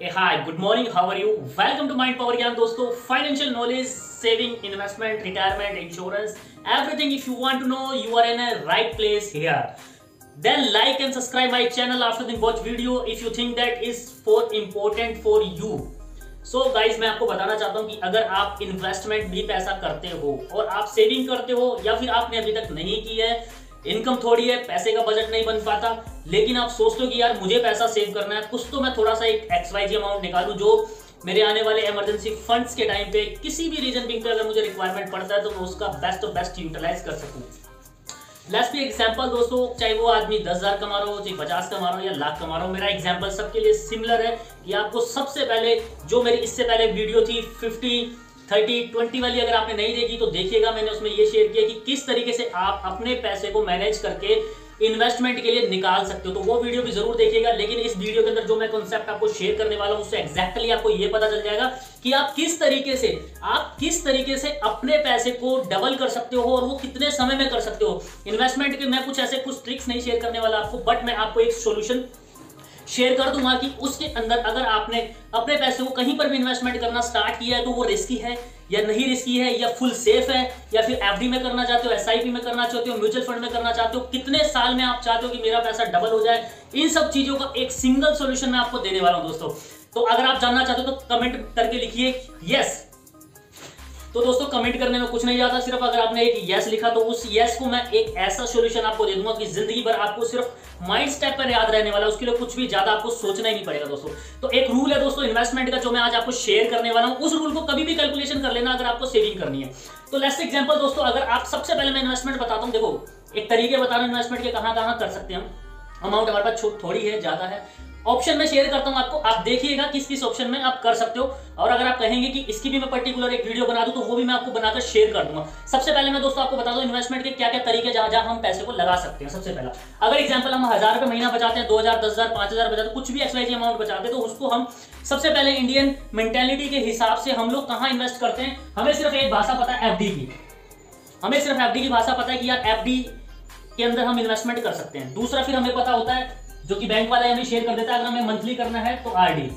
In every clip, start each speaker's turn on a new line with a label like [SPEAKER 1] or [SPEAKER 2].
[SPEAKER 1] Hi, good morning. How are you? Welcome to Mind Power Gyan दोस्तों. Financial knowledge, saving, investment, retirement, insurance, everything. If you want to know, you are in a right place here. Then like and subscribe my channel after the watch video if you think that is for important for you. So guys, मैं आपको बताना चाहता हूँ कि अगर आप investment भी पैसा करते हो और आप सेविंग करते हो या फिर आपने अभी तक नहीं की है, इनकम थोड़ी है, पैसे का बजट नहीं बन पाता, लेकिन आप सोचते हो कि यार मुझे पैसा सेव करना है, कुछ तो मैं थोड़ा सा एक XYZ अमाउंट निकालूं जो मेरे आने वाले इमरजेंसी फंड्स के टाइम पे किसी भी रीजन पे अगर मुझे रिक्वायरमेंट पड़ता है तो मैं उसका बेस्ट ऑफ बेस्ट यूटिलाइज कर सकूं। लेट्स बी एग्जांपल दोस्तों, चाहे वो आदमी 10,000 कमा रहा हो, चाहे 50 कमा रहा हो या लाख कमा रहा हो, मेरा एग्जांपल सबके लिए सिमिलर है कि आपको सबसे पहले जो मेरी इससे पहले वीडियो थी 50-30-20 वाली, अगर आपने नहीं देखी तो देखिएगा। मैंने उसमें ये शेयर किया कि किस तरीके से आप अपने पैसे को मैनेज करके इन्वेस्टमेंट के लिए निकाल सकते हो, तो वो वीडियो भी जरूर देखिएगा। लेकिन इस वीडियो के अंदर जो मैं कॉन्सेप्ट आपको शेयर करने वाला हूं उससे एग्जैक्टली आपको ये पता चल जाएगा कि आप किस तरीके से अपने पैसे को डबल कर सकते हो और वो कितने समय में कर सकते हो। इन्वेस्टमेंट के मैं कुछ ऐसे कुछ ट्रिक्स नहीं शेयर करने वाला आपको, बट मैं आपको एक सोल्यूशन शेयर कर दूंगा कि उसके अंदर अगर आपने अपने पैसे को कहीं पर भी इन्वेस्टमेंट करना स्टार्ट किया है तो वो रिस्की है या नहीं रिस्की है, या फुल सेफ है, या फिर एफडी में करना चाहते हो, एसआईपी में करना चाहते हो, म्यूचुअल फंड में करना चाहते हो, कितने साल में आप चाहते हो कि मेरा पैसा डबल हो जाए। इन सब चीजों का एक सिंगल सॉल्यूशन मैं आपको देने वाला हूं दोस्तों। तो अगर आप जानना चाहते हो तो कमेंट करके लिखिए यस। तो दोस्तों कमेंट करने में कुछ नहीं जाता, सिर्फ अगर आपने एक यस लिखा तो उस यस को मैं एक ऐसा सॉल्यूशन आपको दे दूंगा कि जिंदगी भर आपको सिर्फ माइंड स्टेप पर याद रहने वाला, उसके लिए कुछ भी ज्यादा आपको सोचना ही नहीं पड़ेगा दोस्तों। तो एक रूल है दोस्तों इन्वेस्टमेंट का जो मैं आज आपको शेयर करने वाला हूं, उस रूल को कभी भी कैलकुलेशन कर लेना अगर आपको सेविंग करनी है। तो लेट्स एग्जांपल दोस्तों, अगर आप सबसे पहले मैं इन्वेस्टमेंट बताता हूं, देखो एक तरीके बता रहा हूं इन्वेस्टमेंट के कहां कर सकते हैं हम। अमाउंट हमारे पास थोड़ी है, ज्यादा है, ऑप्शन में शेयर करता हूं आपको, आप देखिएगा किस किस ऑप्शन में आप कर सकते हो। और अगर आप कहेंगे कि इसकी भी मैं पर्टिकुलर एक वीडियो बना दूं तो वो भी मैं आपको बनाकर शेयर कर दूंगा। सबसे पहले मैं दोस्तों आपको बता दूं इन्वेस्टमेंट के क्या क्या तरीके जहां हम पैसे को लगा सकते हैं। सबसे पहला, अगर एग्जांपल हम 1,000 रुपए महीना बचाते हैं, 2,000, 10,000, 5,000 बचाते हैं, कुछ भी XYZ अमाउंट बचाते हैं, तो उसको हम सबसे पहले इंडियन मेंटेलिटी के हिसाब से हम लोग कहां इन्वेस्ट करते हैं। हमें सिर्फ एक भाषा पता है, एफडी की। हमें सिर्फ एफडी की भाषा पता है कि यार एफडी के अंदर हम इन्वेस्टमेंट कर सकते हैं। दूसरा फिर हमें पता होता है, जो कि बैंक वाला हमें शेयर कर देता है, अगर हमें मंथली करना है तो आरडी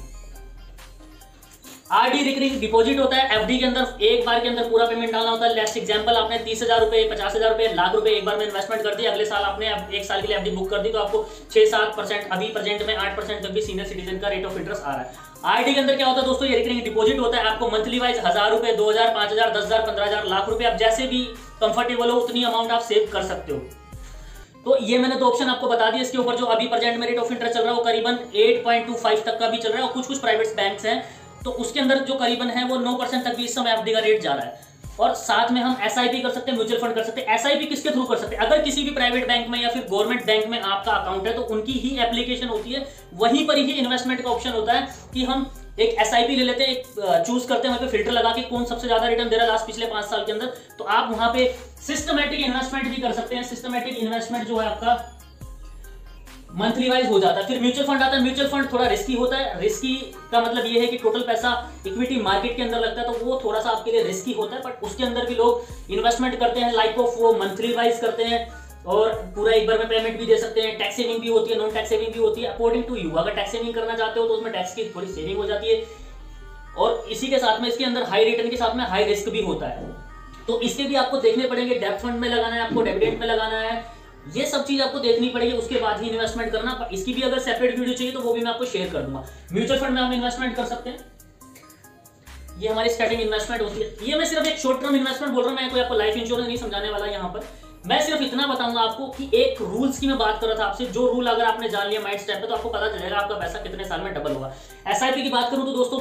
[SPEAKER 1] रिकरिंग डिपॉजिट होता है। एफडी के अंदर एक बार के अंदर पूरा पेमेंट डालना होता है। लेट्स एग्जांपल, आपने 30,000 रुपए, 50,000 रुपए, लाख रुपए एक बार में इन्वेस्टमेंट कर दिया, अगले साल आपने एक साल के लिए एफडी बुक कर दी, तो आपको 6-7%, अभी प्रेजेंट में 8% तक भी सीनियर सिटीजन का रेट ऑफ इंटरेस्ट आ रहा है। आरडी के अंदर क्या होता है दोस्तों, ये रिकरिंग डिपॉजिट होता है। आपको मंथली वाइज 1,000 रुपए, 2,000, 5,000, 10,000, 15,000, लाख रुपए, आप जैसे भी कंफर्टेबल हो उतनी अमाउंट आप सेव कर सकते हो। तो ये मैंने दो ऑप्शन आपको बता दिए। इसके ऊपर जो अभी प्रेजेंट में रेट ऑफ इंटरेस्ट चल रहा है वो करीबन 8.25 तक का भी चल रहा है, और कुछ प्राइवेट बैंक्स हैं तो उसके अंदर जो करीबन है वो 9% तक भी इस समय एफडी का रेट जा रहा है। और साथ में हम एसआईपी कर सकते हैं, म्यूचुअल फंड कर सकते हैं। एसआईपी किसके थ्रू कर सकते हैं, अगर किसी भी प्राइवेट बैंक में या फिर गवर्नमेंट बैंक में आपका अकाउंट है तो उनकी ही एप्लीकेशन होती है, वहीं पर ही इन्वेस्टमेंट का ऑप्शन होता है कि हम एक एसआईपी ले लेते हैं, एक चूज करते हैं, वहां पे फिल्टर लगा के कौन सबसे ज्यादा रिटर्न दे रहा है लास्ट पिछले 5 साल के अंदर, तो आप वहां पे सिस्टमैटिक इन्वेस्टमेंट भी कर सकते हैं। सिस्टमैटिक इन्वेस्टमेंट जो है आपका मंथली वाइज हो जाता है। फिर म्यूचुअल फंड आता है। म्यूचुअल फंड थोड़ा रिस्की होता है। रिस्की का मतलब ये है कि टोटल पैसा इक्विटी मार्केट के अंदर लगता है, तो वो थोड़ा सा आपके लिए रिस्की होता है, बट उसके अंदर भी लोग इन्वेस्टमेंट करते हैं, लाइक ऑफ वो मंथली वाइज करते हैं और पूरा एक बार में पेमेंट भी दे सकते हैं। टैक्स सेविंग भी होती है, नॉन टैक्स सेविंग भी होती है, अकॉर्डिंग टू यू। अगर टैक्स सेविंग करना चाहते हो तो उसमें टैक्स की थोड़ी सेविंग हो जाती है, और इसी के साथ में इसके अंदर हाई रिटर्न के साथ में हाई रिस्क भी होता है। तो इसके भी आपको देखने पड़ेंगे, डेब्ट फंड में लगाना है आपको, डिविडेंड में लगाना है, ये सब चीज आपको देखनी पड़ेगी, उसके बाद ही इन्वेस्टमेंट करना। इसकी भी अगर सेपरेट वीडियो चाहिए तो वो भी मैं आपको शेयर कर दूंगा। म्यूचुअल फंड में हम इन्वेस्टमेंट कर सकते हैं, ये हमारी स्टार्टिंग इन्वेस्टमेंट होती है। ये मैं सिर्फ एक शॉर्ट टर्म इन्वेस्टमेंट बोल रहा हूं, मैं कोई आपको लाइफ इंश्योरेंस नहीं समझाने वाला यहाँ पर। मैं सिर्फ इतना बताऊंगा आपको कि एक रूल्स की मैं बात कर रहा था आपसे, जो रूल अगर आपने जान लिया माइंड स्टेप पे तो आपको पता चलेगा आपका पैसा कितने साल में डबल होगा। एसआईपी की बात करूं तो दोस्तों,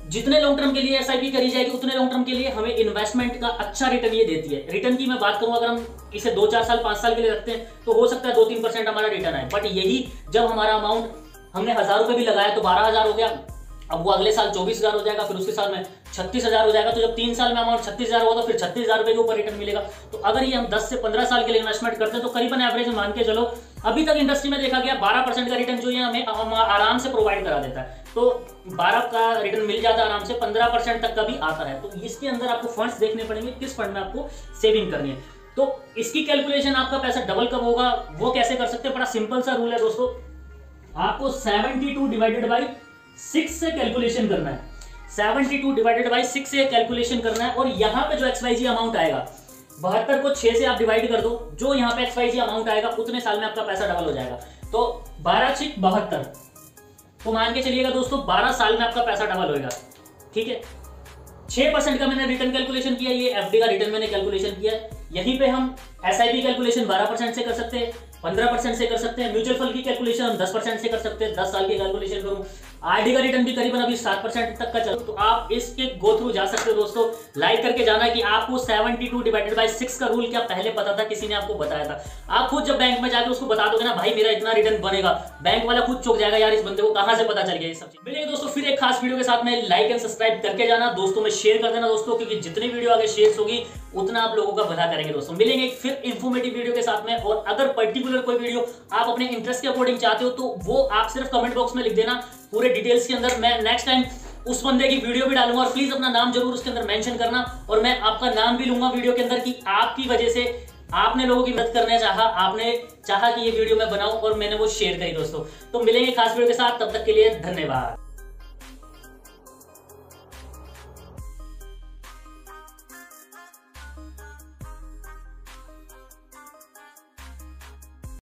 [SPEAKER 1] जितने लॉन्ग टर्म के लिए एसआईपी करी जाएगी उतने लॉन्ग टर्म के लिए हमें इन्वेस्टमेंट का अच्छा रिटर्न ये देती है। रिटर्न की मैं बात करूं, अगर हम इसे 2-4 साल 5 साल के लिए रखते हैं तो हो सकता है 2-3% हमारा रिटर्न आए, बट यही जब हमारा अमाउंट हमने 1,000 रुपए भी लगाया तो 12,000 हो गया, अब वो अगले साल 24,000 हो जाएगा, फिर उसके साल में 36,000 हो जाएगा, तो जब 3 साल में अमाउंट 36,000 होगा तो फिर 36,000 रुपए के ऊपर रिटर्न मिलेगा। तो अगर ये हम 10 से 15 साल के लिए इन्वेस्टमेंट करते हैं तो करीबन एवरेज मान के चलो अभी तक इंडस्ट्री में देखा गया 12% का रिटर्न जो है हमें आराम से प्रोवाइड करा देता है। तो 12 का रिटर्न मिल जाता है आराम से, 15% तक का भी आता है। तो इसके अंदर आपको फंड्स देखने पड़ेंगे, किस फंड में आपको सेविंग करनी है। तो इसकी कैलकुलेशन आपका पैसा डबल कब होगा वो कैसे कर सकते हैं, बड़ा सिंपल सा रूल है दोस्तों। आपको 72 डिवाइडेड बाई 6 से कैलकुलेशन करना है, 72 डिवाइडेड बाई 6 से कैलकुलेशन करना है। और यहाँ पे जो XYZ अमाउंट आएगा, 72 को 6 से आप डिवाइड कर दो, जो यहाँ पे XYZ अमाउंट आएगा उतने साल में आपका पैसा डबल हो जाएगा। तो 12 6 72, तो मान के चलिएगा दोस्तों 12 साल में आपका पैसा डबल होगा। ठीक है, 6% का मैंने रिटर्न कैलकुलेशन किया, ये FD का रिटर्न मैंने कैलकुलेशन किया है। यहीं पे हम SIP कैलकुलेशन 12% से कर सकते हैं, 15% से कर सकते हैं। म्यूचुअल फंड की कैलकुलेशन हम 10% से कर सकते हैं, 10 साल की कैलकुलेशन करूं। RD का रिटर्न भी करीबन अभी 7% तक का चलो, तो आप इसके गो थ्रू जा सकते हो दोस्तों। लाइक करके जाना कि आपको 72 डिवाइडेड बाई 6 का रूल क्या पहले पता था, किसी ने आपको बताया था। आप खुद जब बैंक में जाके उसको बता दोगे ना, भाई मेरा इतना रिटर्न बनेगा, बैंक वाला खुद चौंक जाएगा, यार इस बंदे को कहां से पता चल गया ये सब चीज। मिलेंगे दोस्तों फिर एक खास वीडियो के साथ में। लाइक एंड सब्सक्राइब करके जाना दोस्तों में, शेयर कर देना दोस्तों, क्योंकि जितनी वीडियो आगे शेयर होगी उतना आप लोगों का भला करेंगे दोस्तों। मिलेंगे फिर इंफॉर्मेटिव वीडियो के साथ में। और अगर पर्टिकुलर कोई वीडियो आप अपने इंटरेस्ट के अकॉर्डिंग चाहते हो तो वो आप सिर्फ कमेंट बॉक्स में लिख देना पूरे डिटेल्स के अंदर। मैं नेक्स्ट टाइम उस बंदे की वीडियो भी डालूंगा, और प्लीज अपना नाम जरूर उसके अंदर मेंशन करना, और मैं आपका नाम भी लूंगा वीडियो के अंदर कि आपकी वजह से आपने लोगों की मदद करना चाहा, आपने चाहा कि ये वीडियो मैं बनाऊं और मैंने वो शेयर करी दोस्तों। तो मिलेंगे खास वीडियो के साथ, तब तक के लिए धन्यवाद।